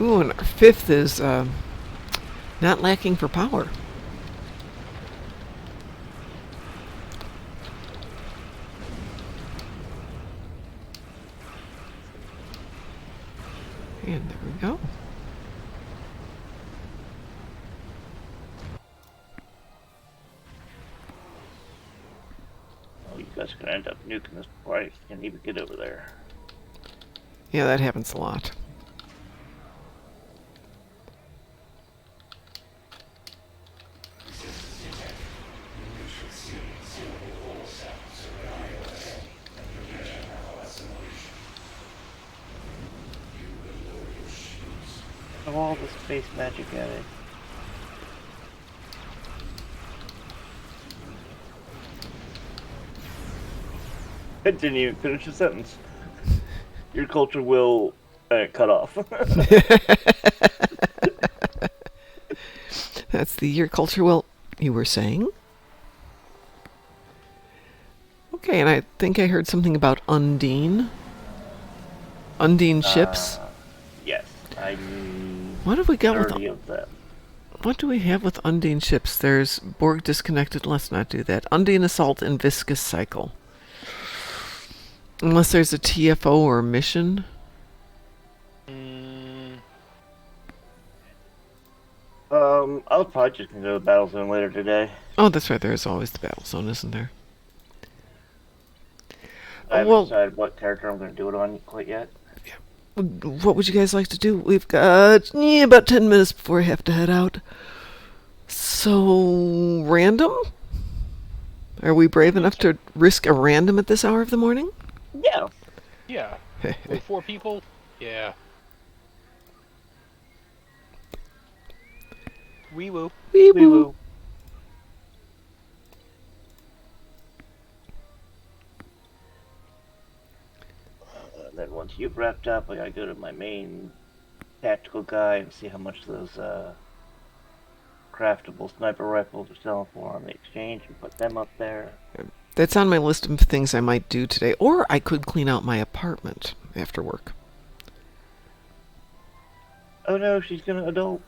Ooh, and our 5th is not lacking for power. And there we go. Oh, you guys are gonna end up nuking this before I can even get over there. Yeah, that happens a lot. Of all the space magic at it. I didn't even finish the sentence. Your culture will cut off. That's the year culture. Well, you were saying? Okay, and I think I heard something about Undine. Undine ships. Yes, I'm. What have we got 30 with of them. What do we have with Undine ships? There's Borg disconnected. Let's not do that. Undine assault and viscous cycle. Unless there's a TFO or a mission. I was probably just gonna go to the battle zone later today. Oh, that's right. There's always the battle zone, isn't there? I haven't decided what character I'm gonna do it on quite yet. What would you guys like to do? We've got about 10 minutes before we have to head out. So, random? Are we brave enough to risk a random at this hour of the morning? Yeah. Yeah. With 4 people? Yeah. Wee woo. Wee woo. Then once you've wrapped up, I gotta go to my main tactical guy and see how much those craftable sniper rifles are selling for on the exchange and put them up there. That's on my list of things I might do today. Or I could clean out my apartment after work. Oh no, she's gonna adult.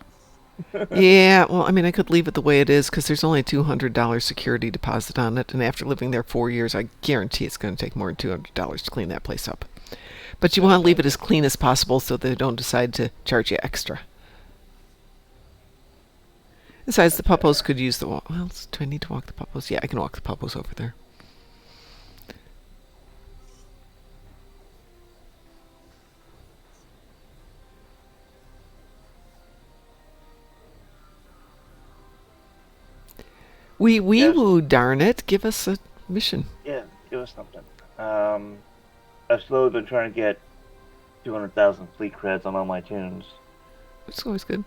Yeah, well, I mean, I could leave it the way it is because there's only a $200 security deposit on it. And after living there 4 years, I guarantee it's going to take more than $200 to clean that place up. But you want to leave it as clean as possible so they don't decide to charge you extra. Besides, the puppos could use the walk. Well, do I need to walk the puppos? Yeah, I can walk the puppos over there. Wee woo, darn it. Give us a mission. Yeah, give us something. I've slowly been trying to get 200,000 fleet creds on all my tunes. That's always good.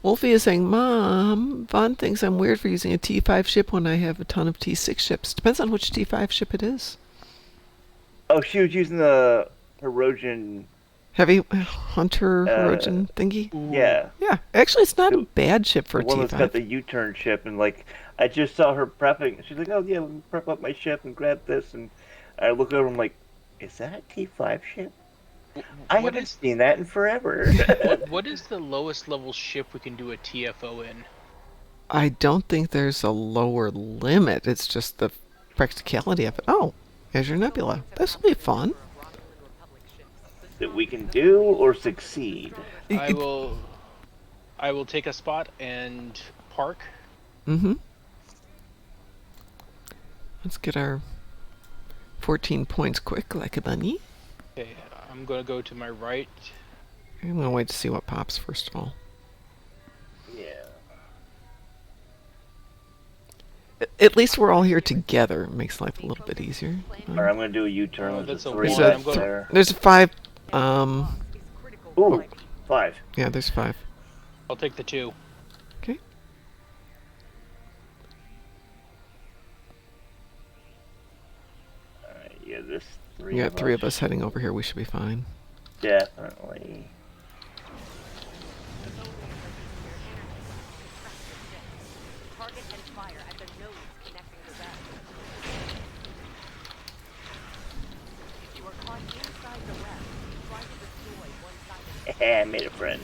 Wolfie is saying, Mom, Vaughn thinks I'm weird for using a T5 ship when I have a ton of T6 ships. Depends on which T5 ship it is. Oh, she was using the Herodian... Heavy Hunter Herodian thingy? Yeah. Yeah, actually it's not a bad ship for a one T5. that's got the U-turn ship, and like, I just saw her prepping. She's like, oh yeah, let me prep up my ship and grab this, and I look over and I'm like, is that a T5 ship? I haven't seen that in forever. What is the lowest level ship we can do a TFO in? I don't think there's a lower limit. It's just the practicality of it. Oh, Azure Nebula. This will be fun. That we can do or succeed. I will take a spot and park. Mm-hmm. Let's get our 14 points quick, like a bunny. Okay, I'm gonna go to my right. I'm gonna wait to see what pops first of all. Yeah. At least we're all here together. It makes life a little bit easier. Alright, I'm gonna do a U-turn. Oh, that's a three one. left there. There's a 5. Ooh, 5. Yeah, there's 5. I'll take the 2. Okay. Alright, yeah, this 3 You got 3 of us heading over here. We should be fine. Definitely. Target and fire at the nodes connecting to that. If you are caught inside the web, try to destroy one side of I made a friend.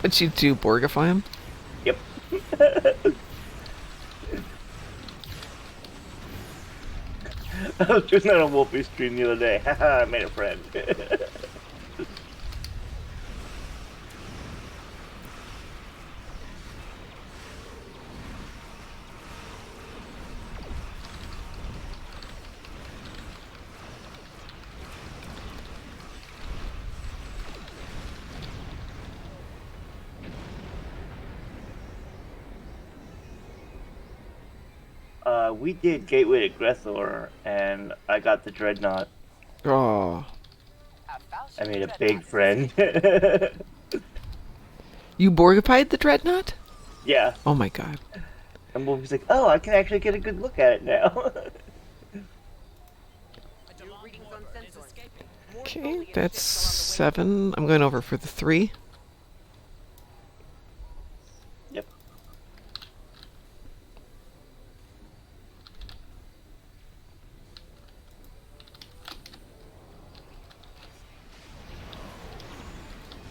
What'd you do, Borgify him? Yep. I was doing that on Wolfie's stream the other day. Haha, I made a friend. We did Gateway to Grethor, and I got the Dreadnought. Oh. I made a big friend. You Borgified the Dreadnought? Yeah. Oh my god. And Wolfie's like, oh, I can actually get a good look at it now. Okay, that's 7. I'm going over for the 3. Yep.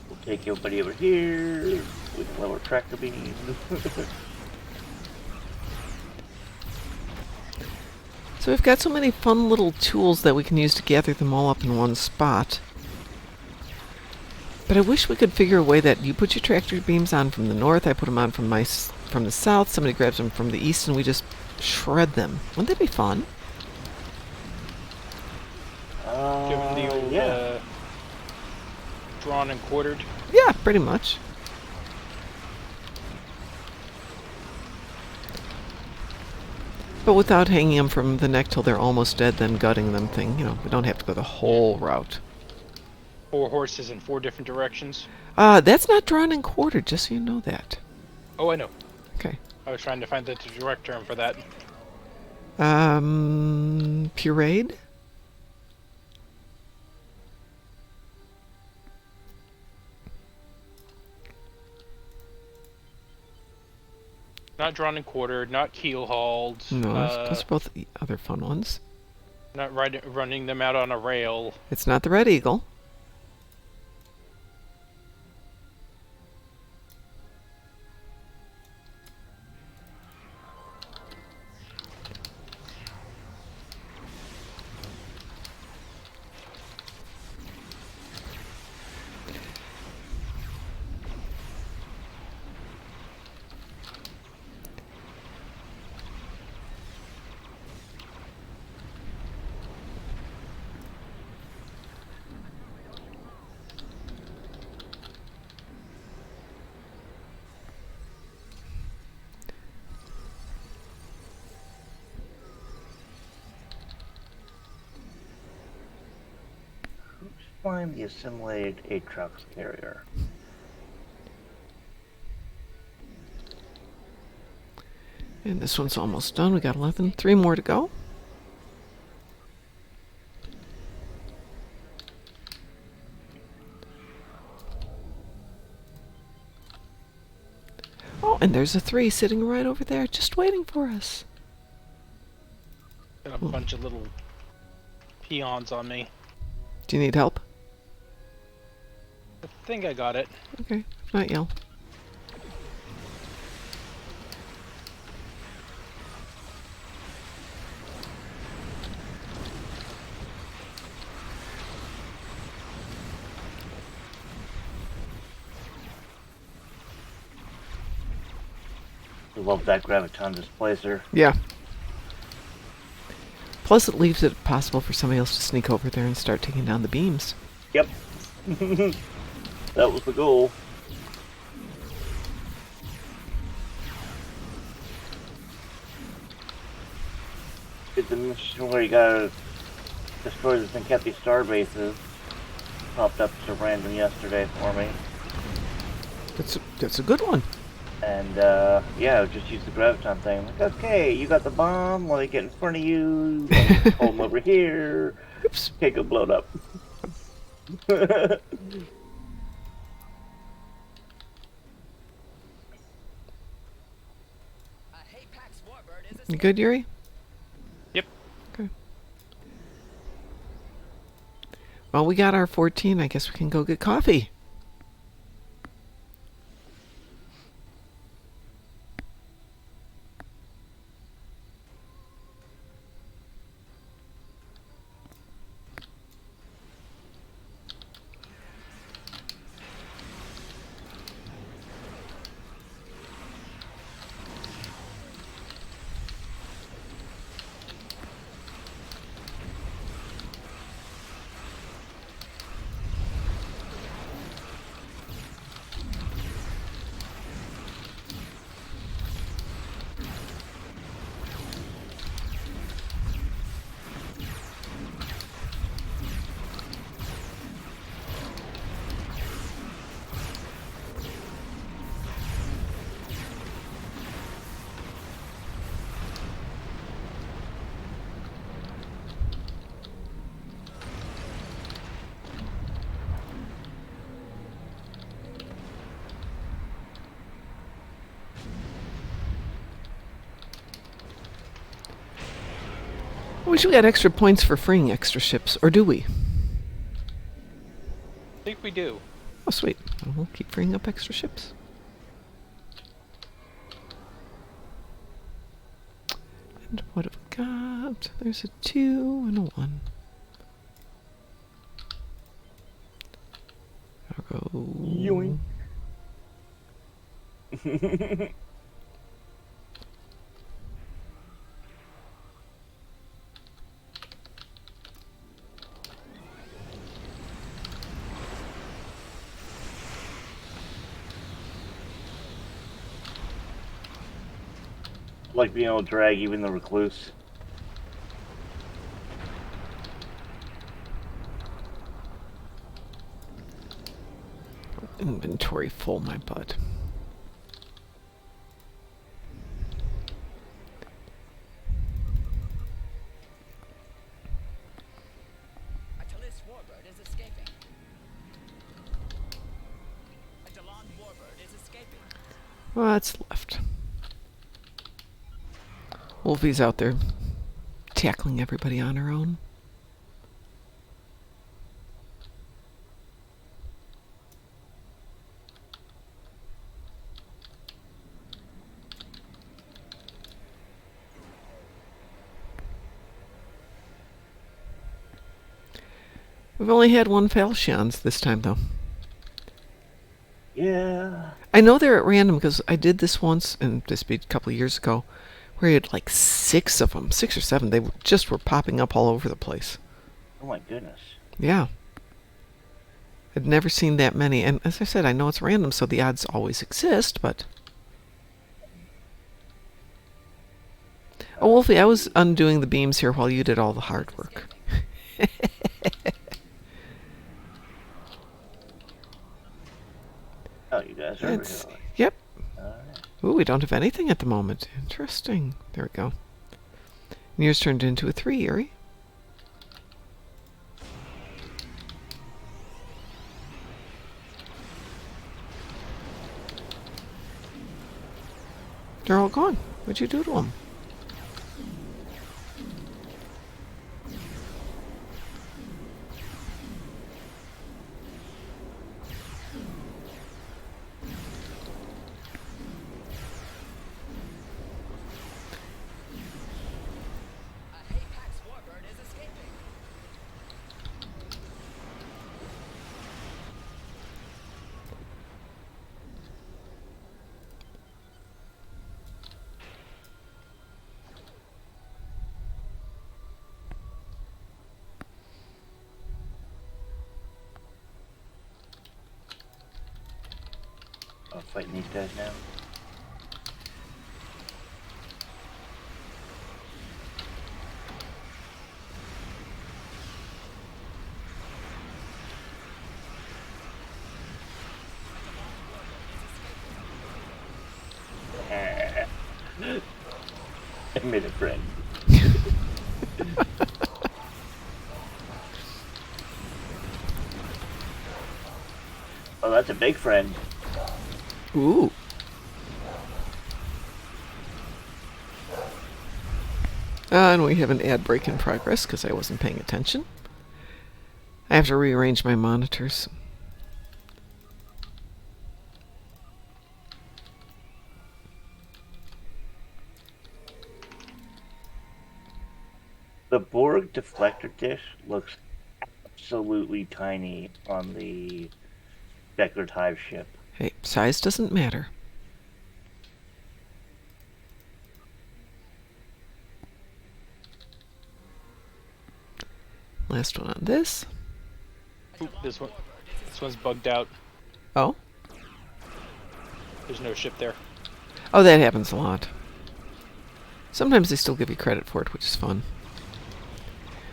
We'll take everybody over here. We can lower tractor beam. So we've got so many fun little tools that we can use to gather them all up in one spot. But I wish we could figure a way that you put your tractor beams on from the north, I put them on from the south, somebody grabs them from the east, and we just shred them. Wouldn't that be fun? Give them the old drawn and quartered. Yeah, pretty much. But without hanging them from the neck till they're almost dead, then gutting them thing. You know, we don't have to go the whole route. 4 horses in 4 different directions. That's not drawn and quartered, just so you know that. Oh, I know. Okay. I was trying to find the direct term for that. Pureed? Not drawn and quartered, not keel hauled. No, those are both the other fun ones. Not running them out on a rail. It's not the Red Eagle. Find the assimilated Atrox carrier. And this one's almost done. We got 11. 3 more to go. Oh, and there's a 3 sitting right over there, just waiting for us. Got a bunch of little peons on me. Do you need help? I think I got it. Okay, if not yell. I love that Graviton displacer. Yeah. Plus, it leaves it possible for somebody else to sneak over there and start taking down the beams. Yep. That was the goal. It's a mission where you gotta destroy the Zenkethi star bases. Popped up to random yesterday for me. That's a good one. And yeah, just use the Graviton thing. I'm like, okay, you got the bomb, let me get in front of you, hold them over here. Oops. Okay, go blow it up. You good, Yuri? Yep. Okay. Well, we got our 14. I guess we can go get coffee. We should get extra points for freeing extra ships, or do we? I think we do. Oh, sweet. Well, we'll keep freeing up extra ships. And what have we got? There's a 2 and a 1. I'll go... Yoink. Like being able to drag even the recluse. Inventory full, my butt. A Talis warbird is escaping. A Delon warbird is escaping. What's left? Wolfie's out there tackling everybody on her own. We've only had one Falchions this time, though. Yeah. I know they're at random because I did this once, and this be a couple of years ago, where you had like 6 of them, 6 or 7. They just were popping up all over the place. Oh my goodness. Yeah. I'd never seen that many, and as I said, I know it's random, so the odds always exist, but... Oh, Wolfie, I was undoing the beams here while you did all the hard work. Oh, you guys are really... Yep. Alright. Ooh, we don't have anything at the moment. Interesting. There we go. And yours turned into a 3, Erie. They're all gone. What'd you do to them? I'm fighting these guys now. I made a friend. Oh, that's a big friend. Ooh. And we have an ad break in progress because I wasn't paying attention. I have to rearrange my monitors. The Borg deflector dish looks absolutely tiny on the Deckard Hive ship. Hey, size doesn't matter. Last one on this. Oop, this one's bugged out. Oh? There's no ship there. Oh, that happens a lot. Sometimes they still give you credit for it, which is fun.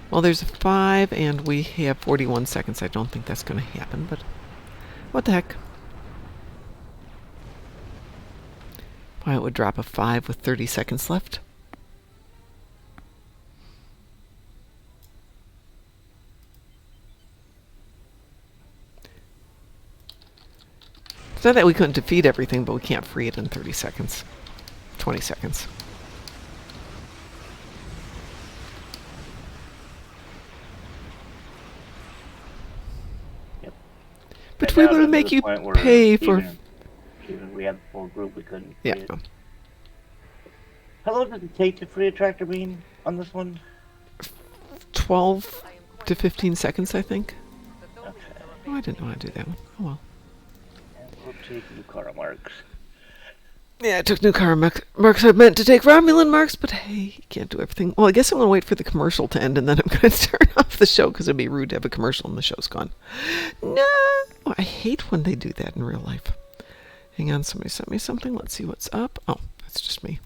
Well, there's a 5, and we have 41 seconds. I don't think that's going to happen, but what the heck? Why, it would drop a 5 with 30 seconds left. It's not that we couldn't defeat everything, but we can't free it in 30 seconds. 20 seconds. Yep. But And we now will to the make you point where pay for... Even we had the full group, we couldn't. Yeah. free it. How long does it take to free a tractor beam on this one? 12 to 15 seconds, I think. Okay. Oh, I didn't know how to do that one. Oh well. And we'll take new car marks. Yeah, I took new car marks. I meant to take Romulan marks, but hey, you can't do everything. Well, I guess I'm going to wait for the commercial to end, and then I'm going to turn off the show, because it'd be rude to have a commercial and the show's gone. No! Oh, I hate when they do that in real life. Hang on, somebody sent me something. Let's see what's up. Oh, that's just me.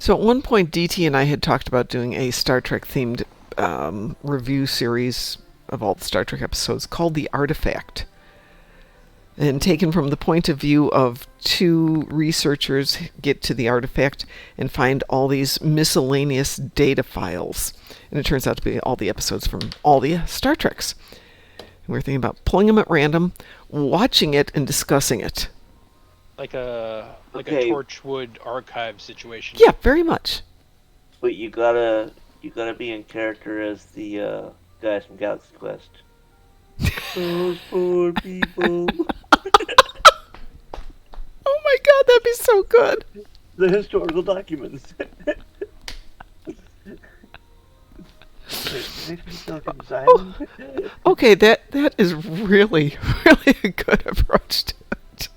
So at one point, DT and I had talked about doing a Star Trek themed review series of all the Star Trek episodes called The Artifact. And taken from the point of view of two researchers get to the artifact and find all these miscellaneous data files. And it turns out to be all the episodes from all the Star Treks. And we're thinking about pulling them at random, watching it, and discussing it. Like a Okay. Torchwood archive situation. Yeah, very much. But you gotta be in character as the guys from Galaxy Quest. Those poor people. Oh my god, that'd be so good. The historical documents. Okay, that is really, really a good approach to it.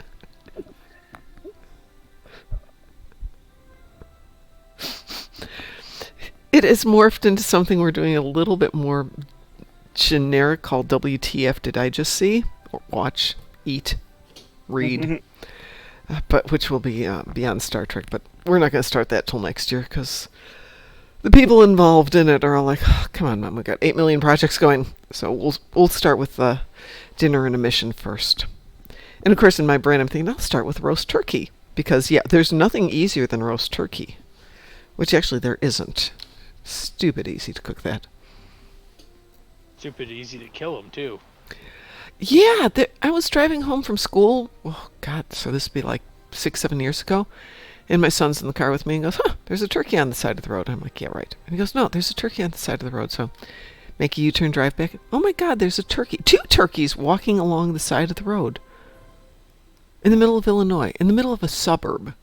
It has morphed into something we're doing a little bit more generic called WTF Did I Just See? Or watch, eat, read. But which will be beyond Star Trek. But we're not going to start that till next year because the people involved in it are all like, oh, come on, Mom, we got 8 million projects going. So we'll start with dinner and a mission first. And of course, in my brain, I'm thinking I'll start with roast turkey because there's nothing easier than roast turkey, which actually there isn't. Stupid easy to cook that. Stupid easy to kill them too. Yeah, I was driving home from school. Oh God, so this would be like 6-7 years ago. And my son's in the car with me and goes, there's a turkey on the side of the road. I'm like, yeah, right. And he goes, no, there's a turkey on the side of the road. So make a U-turn, drive back. Oh my God, there's a turkey. 2 turkeys walking along the side of the road. In the middle of Illinois. In the middle of a suburb.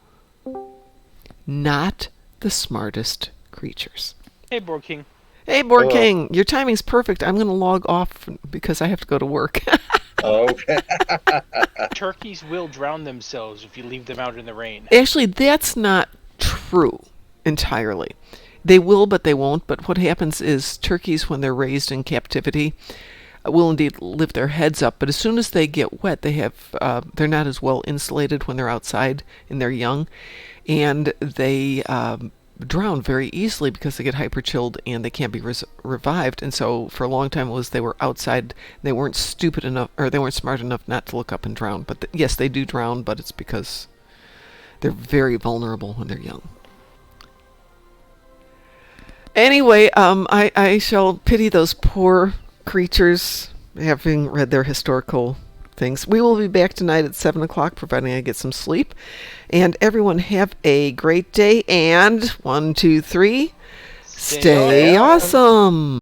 Not the smartest creatures. Hey, Borg King. Hey, Borg King. Your timing's perfect. I'm going to log off because I have to go to work. Okay. Turkeys will drown themselves if you leave them out in the rain. Actually, that's not true entirely. They will, but they won't. But what happens is turkeys, when they're raised in captivity, will indeed lift their heads up. But as soon as they get wet, they're not as well insulated when they're outside and they're young. And they drown very easily because they get hyper-chilled and they can't be revived. And so for a long time it was they were outside, they weren't stupid enough, or they weren't smart enough not to look up and drown. But yes, they do drown, but it's because they're very vulnerable when they're young. Anyway, I shall pity those poor creatures, having read their historical things. We will be back tonight at 7 o'clock, providing I get some sleep. And everyone have a great day. And 1, 2, 3, stay awesome.